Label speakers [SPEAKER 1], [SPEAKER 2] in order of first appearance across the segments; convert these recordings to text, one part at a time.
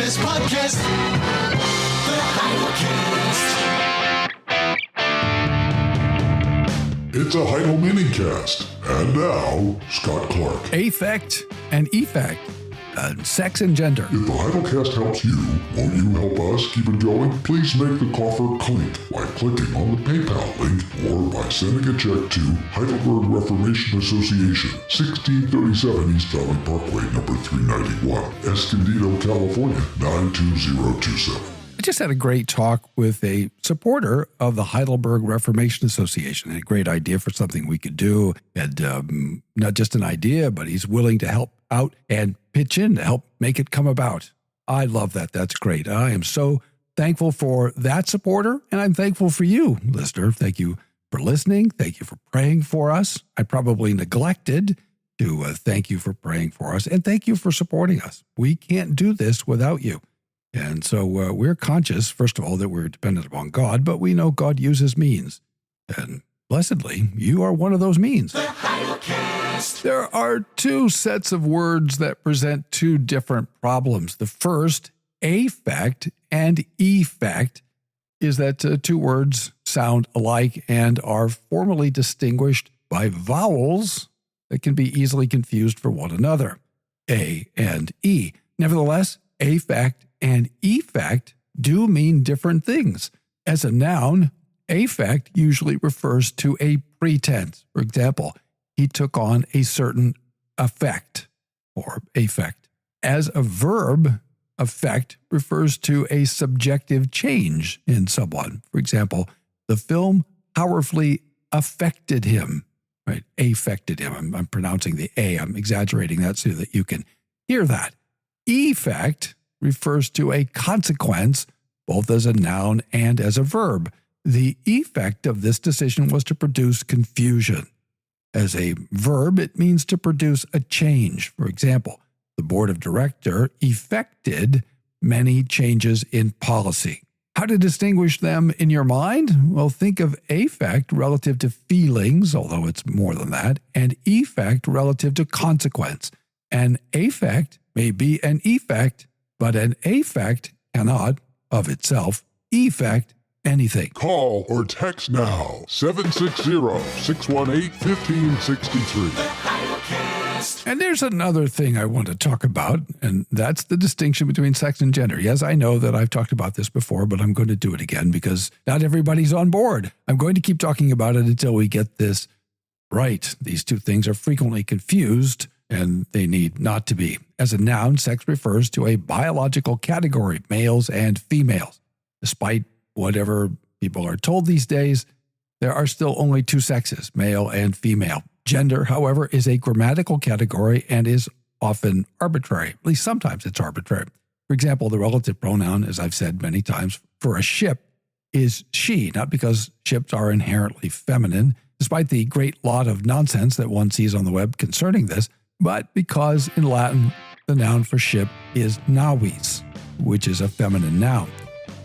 [SPEAKER 1] this podcast, the Heidelcast.
[SPEAKER 2] It's a Heidel minicast. And now, Scott Clark.
[SPEAKER 3] Affect and effect. Sex and gender.
[SPEAKER 2] If the Heidelcast helps you, won't you help us keep it going? Please make the coffer clink by clicking on the PayPal link or by sending a check to Heidelberg Reformation Association, 1637 East Valley Parkway, number 391, Escondido, California, 92027.
[SPEAKER 3] I just had a great talk with a supporter of the Heidelberg Reformation Association. A great idea for something we could do. And not just an idea, but he's willing to help out and pitch in to help make it come about. I love that. That's great. I am so thankful for that supporter, and I'm thankful for you, listener. Thank you for listening. Thank you for praying for us. I probably neglected to thank you for praying for us, and thank you for supporting us. We can't do this without you. And so we're conscious, first of all, that we're dependent upon God, but we know God uses means. And blessedly, you are one of those means.
[SPEAKER 1] The Heidelcast.
[SPEAKER 3] There are two sets of words that present two different problems. The first, affect and effect, is that two words sound alike and are formally distinguished by vowels that can be easily confused for one another, A and E. Nevertheless, affect and effect do mean different things. As a noun, affect usually refers to a pretense. For example, he took on a certain effect or affect. As a verb, affect refers to a subjective change in someone. For example, the film powerfully affected him, right? Affected him. I'm pronouncing the A. I'm exaggerating that so that you can hear that. Effect refers to a consequence, both as a noun and as a verb. The effect of this decision was to produce confusion. As a verb, it means to produce a change. For example, the board of directors effected many changes in policy. How to distinguish them in your mind? Well, think of affect relative to feelings, although it's more than that, and effect relative to consequence. An affect may be an effect, but an affect cannot, of itself, effect anything.
[SPEAKER 2] Call or text now, 760-618-1563.
[SPEAKER 3] And there's another thing I want to talk about, and that's the distinction between sex and gender. Yes, I know that I've talked about this before, but I'm going to do it again because not everybody's on board. I'm going to keep talking about it until we get this right. These two things are frequently confused, and they need not to be. As a noun, sex refers to a biological category, males and females. Despite whatever people are told these days, there are still only two sexes, male and female. Gender, however, is a grammatical category and is often arbitrary. At least sometimes it's arbitrary. For example, the relative pronoun, as I've said many times, for a ship is she, not because ships are inherently feminine, despite the great lot of nonsense that one sees on the web concerning this, but because in Latin, the noun for ship is navis, which is a feminine noun.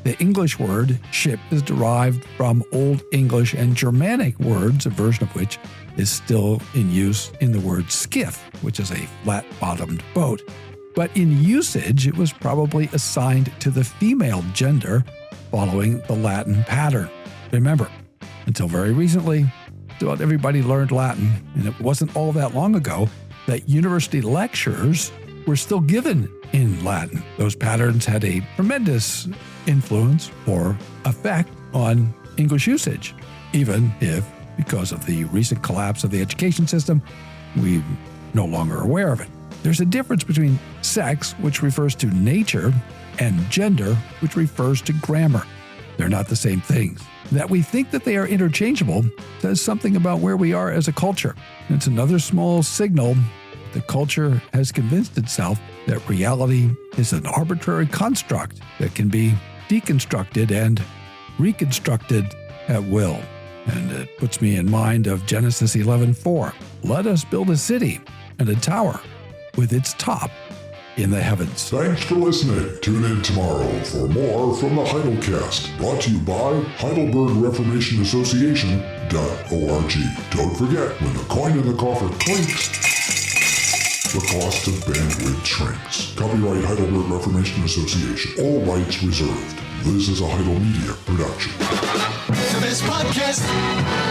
[SPEAKER 3] The English word ship is derived from Old English and Germanic words, a version of which is still in use in the word skiff, which is a flat-bottomed boat. But in usage, it was probably assigned to the female gender following the Latin pattern. Remember, until very recently, about everybody learned Latin, and it wasn't all that long ago that university lectures were still given in Latin. Those patterns had a tremendous influence or effect on English usage, even if, because of the recent collapse of the education system, we're no longer aware of it. There's a difference between sex, which refers to nature, and gender, which refers to grammar. They're not the same things. That we think that they are interchangeable says something about where we are as a culture. It's another small signal the culture has convinced itself that reality is an arbitrary construct that can be deconstructed and reconstructed at will. And it puts me in mind of Genesis 11:4. Let us build a city and a tower with its top in the heavens.
[SPEAKER 2] Thanks for listening. Tune in tomorrow for more from the Heidelcast, brought to you by Heidelberg Reformation Association.org. Don't forget, when the coin in the coffer clinks, the cost of bandwidth shrinks. Copyright Heidelberg Reformation Association. All rights reserved. This is a Heidel Media production.
[SPEAKER 1] The best podcast